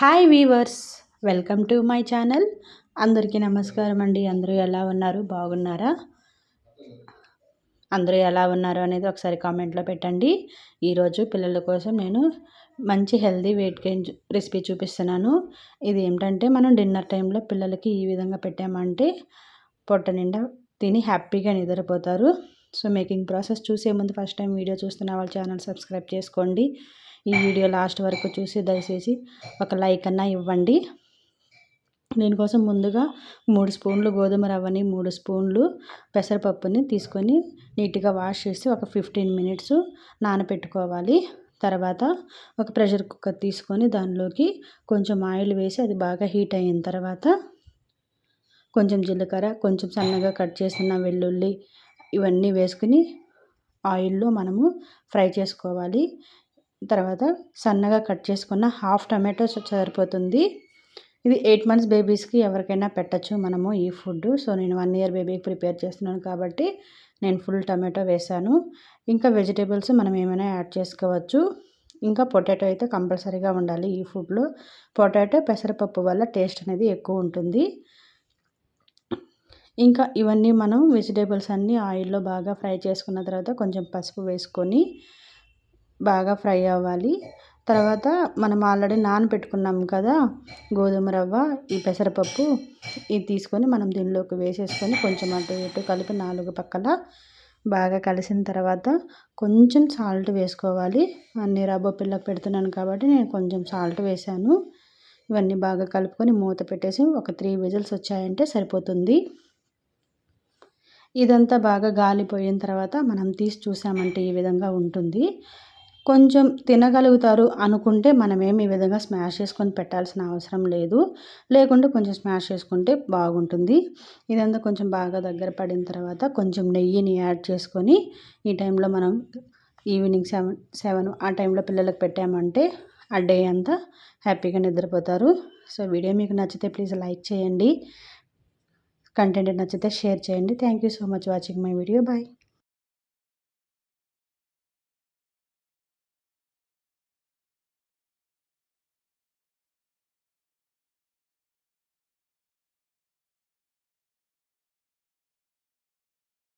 Hi weavers, welcome to my channel. అందరికీ నమస్కారం అండి. అందరూ ఎలా ఉన్నారు? బాగున్నారా? అందరూ ఎలా ఉన్నారు అనేది ఒకసారి కామెంట్లో పెట్టండి. ఈరోజు పిల్లల కోసం నేను మంచి హెల్దీ వెయిట్ గెయిన్ రెసిపీ చూపిస్తున్నాను. ఇది ఏంటంటే మనం డిన్నర్ టైంలో పిల్లలకి ఈ విధంగా పెట్టామంటే పొట్ట నిండా తిని హ్యాపీగా నిద్రపోతారు. సో మేకింగ్ ప్రాసెస్ చూసే ముందు ఫస్ట్ టైం వీడియో చూస్తున్న వాళ్ళ ఛానల్ సబ్స్క్రైబ్ చేసుకోండి. ఈ వీడియో లాస్ట్ వరకు చూసి దయచేసి ఒక లైక్ అన్నా ఇవ్వండి. దీనికోసం ముందుగా 3 స్పూన్లు గోధుమ రవ్వని 3 స్పూన్లు పెసరపప్పుని తీసుకొని నీట్గా వాష్ చేసి ఒక 15 మినిట్స్ నానబెట్టుకోవాలి. తర్వాత ఒక ప్రెషర్ కుక్కర్ తీసుకొని దానిలోకి కొంచెం ఆయిల్ వేసి అది బాగా హీట్ అయిన తర్వాత కొంచెం జీలకర్ర, కొంచెం సన్నగా కట్ చేసిన వెల్లుల్లి ఇవన్నీ వేసుకుని ఆయిల్లో మనము ఫ్రై చేసుకోవాలి. తర్వాత సన్నగా కట్ చేసుకున్న హాఫ్ టమాటో సరిపోతుంది. ఇది 8 మంత్స్ బేబీస్కి ఎవరికైనా పెట్టచ్చు మనము ఈ ఫుడ్. సో నేను 1 ఇయర్ బేబీకి ప్రిపేర్ చేస్తున్నాను కాబట్టి నేను ఫుల్ టమాటో వేసాను. ఇంకా వెజిటేబుల్స్ మనం ఏమైనా యాడ్ చేసుకోవచ్చు. ఇంకా పొటాటో అయితే కంపల్సరీగా ఉండాలి ఈ ఫుడ్లో. పొటాటో పెసరపప్పు వల్ల టేస్ట్ అనేది ఎక్కువ ఉంటుంది. ఇంకా ఇవన్నీ మనం వెజిటేబుల్స్ అన్నీ ఆయిల్లో బాగా ఫ్రై చేసుకున్న తర్వాత కొంచెం పసుపు వేసుకొని బాగా ఫ్రై అవ్వాలి. తర్వాత మనం ఆల్రెడీ నానబెట్టుకున్నాం కదా గోధుమ రవ్వ, ఈ పెసరపప్పు, ఇది తీసుకొని మనం దీనిలోకి వేసేసుకొని కొంచెం అటు ఇటు కలిపి 4 పక్కల బాగా కలిసిన తర్వాత కొంచెం సాల్ట్ వేసుకోవాలి. అన్ని రవ్వ పిల్లకి పెడుతున్నాను కాబట్టి నేను కొంచెం సాల్ట్ వేసాను. ఇవన్నీ బాగా కలుపుకొని మూత పెట్టేసి ఒక 3 విజిల్స్ వచ్చాయంటే సరిపోతుంది. ఇదంతా బాగా గాలిపోయిన తర్వాత మనం తీసి చూసామంటే ఈ విధంగా ఉంటుంది. కొంచెం తినగలుగుతారు అనుకుంటే మనమేమి ఈ విధంగా స్మాష్ చేసుకొని పెట్టాల్సిన అవసరం లేదు. లేకుంటే కొంచెం స్మాష్ చేసుకుంటే బాగుంటుంది. ఇదంతా కొంచెం బాగా దగ్గర పడిన తర్వాత కొంచెం నెయ్యిని యాడ్ చేసుకొని ఈ టైంలో మనం ఈవినింగ్ 7 ఆ టైంలో పిల్లలకు పెట్టామంటే ఆ డే అంతా హ్యాపీగా నిద్రపోతారు. సో వీడియో మీకు నచ్చితే ప్లీజ్ లైక్ చేయండి. కంటెంట్ నచ్చితే షేర్ చేయండి. Thank you so much watching my video. Bye.